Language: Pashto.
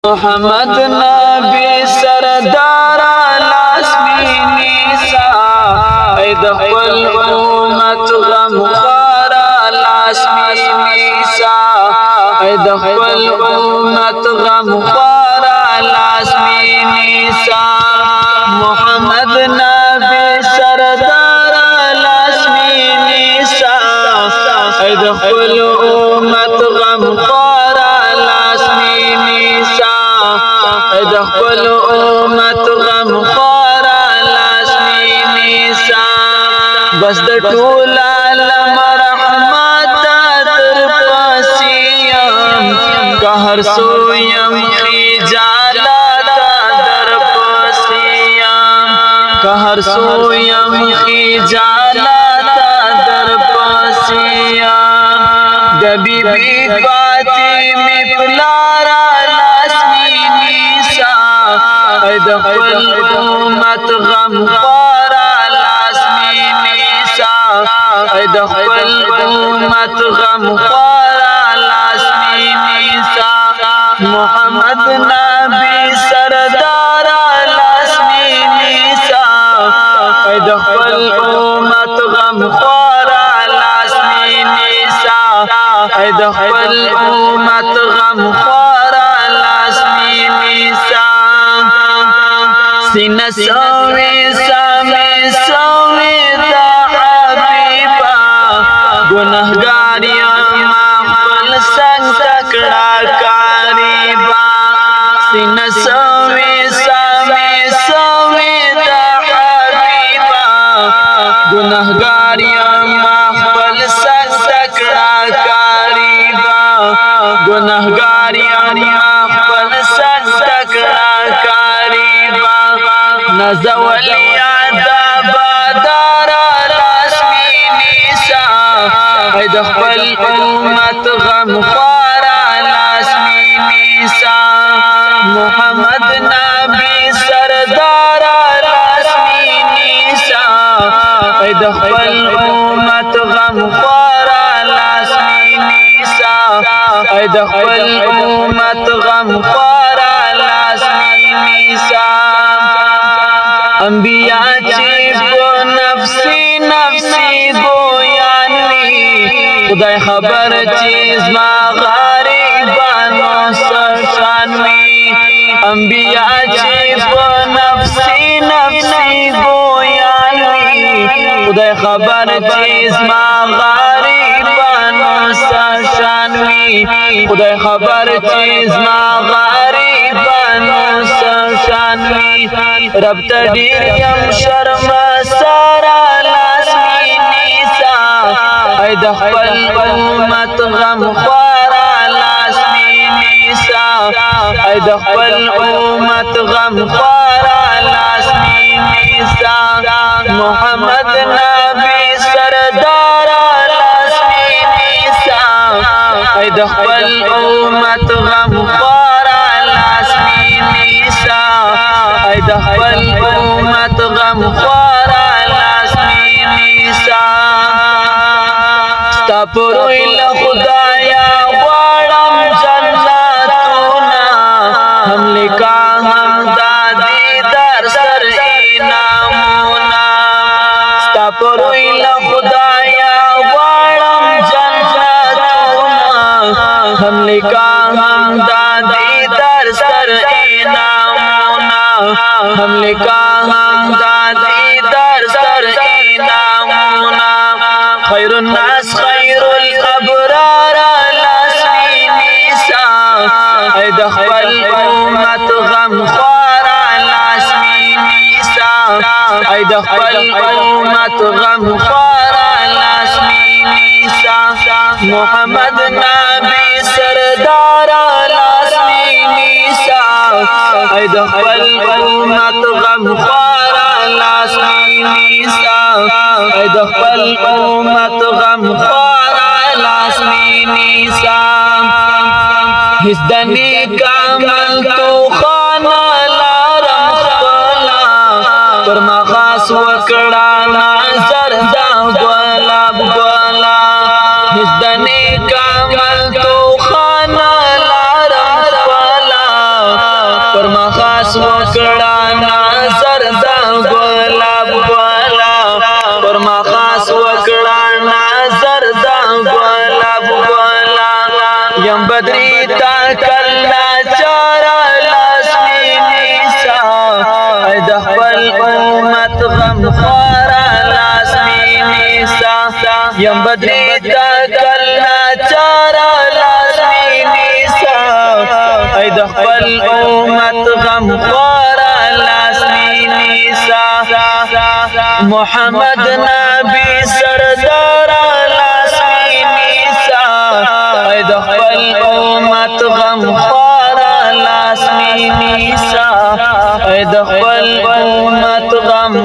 محمد نبی سردار لاسمی نیسا اید خپل امت غم خوارا لاسمی نیسا اید خپل امت غم خوارا لاسمی نیسا محمد نبی سردار لاسمی نیسا اید خپل امت غم خوارا لاسمی نیسا اید خپل امت غم خوارا لاسمی نیسا بس د ټول عالم رحمت در پسیم که هر سو یم خجالت در پسیم که هر سو یم خجالت در پسیم د بیبی فاطمه پلارا لاسمی نیسا اید خپل امت غم خوارا لاسمی نیسا اید خپل امت غم خوارا لاسمی نیسا محمد نبی سردار لاسمی نیسا اید خپل امت غم خوارا لاسمی نیسا اید خپل امت غم خوارا لاسمی نیسا سینه سوی سمی سوی دا حبیبا گناهگار یم خپل سنگ تکړه کاریبا سینه سوی سمی سوی دا حبیبا گناهگار یم خپل سنگ تکړه کاریبا گناهگار یم خپل سنگ تکړه کاریبا نزولی عذابدار لاسمی نیسا اید خپل امت غم خوارا لاسمی نیسا محمد نبی سردار لاسمی نیسا اید خپل امت غم خوارا لاسمی نیسا اید خپل امت غم خوارا لاسمی نیسا انبیاء چی پو نفسی نفسی گویانوی خدای خبر چیز ما غریبانو سرشانوی انبیاء چی پو نفسی نفسی گویانوی خدای خبر چیز ما غریبانو سرشانوی خدای خبر چیز ما غریبانو سرشانوی رب تدیر یم شرم سارا لاسمی نیسا اید خپل امت غم خوارا لاسمی نیسا اید خپل امت غم خوارا لاسمی نیسا محمد نبی سردار لاسمی نیسا اید خپل امت غم خوارا لاسمی نیسا اید خپل امت غم خوارا لاسمی نیسا ستا پروی لخدایا غوارم جناتونا ہم لکا ہم دادی در سر انامونا ستا پروی لخدایا غوارم جناتونا ہم لکا ہم دادی در سر انامونا ہم لکا ہم دادی در سر انامونا خیر الناس خیر الابرار لاسمی نیسا اید خپل امت غم خوارا لاسمی نیسا اید خپل امت غم خوارا لاسمی نیسا محمد نبی سردار لاسمی نیسا اید خپل امت غم خوارا لاسمی نیسا اید خپل امت غم خوارا لاسمی نیسا هیڅ د نیک عمل تو خانه لارم خپله پر ما خاص وکړه نظر دا ګلاب ګله هیڅ د نیک عمل تو خانه لارم خپله خاص وکړه نظر دا ګلاب والا پر ما خاص وکړه نظر دا ګلاب والا یم بدری تا کلا چارا لاسمی نیسا د خپل امت غم خورا لاسمی نیسا یم بدری تا کلا چارا لاسمی نیسا د خپل امت غم خورا لاسمی نیسا محمد نبی سردار لاسمی نیسا د خپل امت غم خورا لاسمی نیسا د خپل امت غم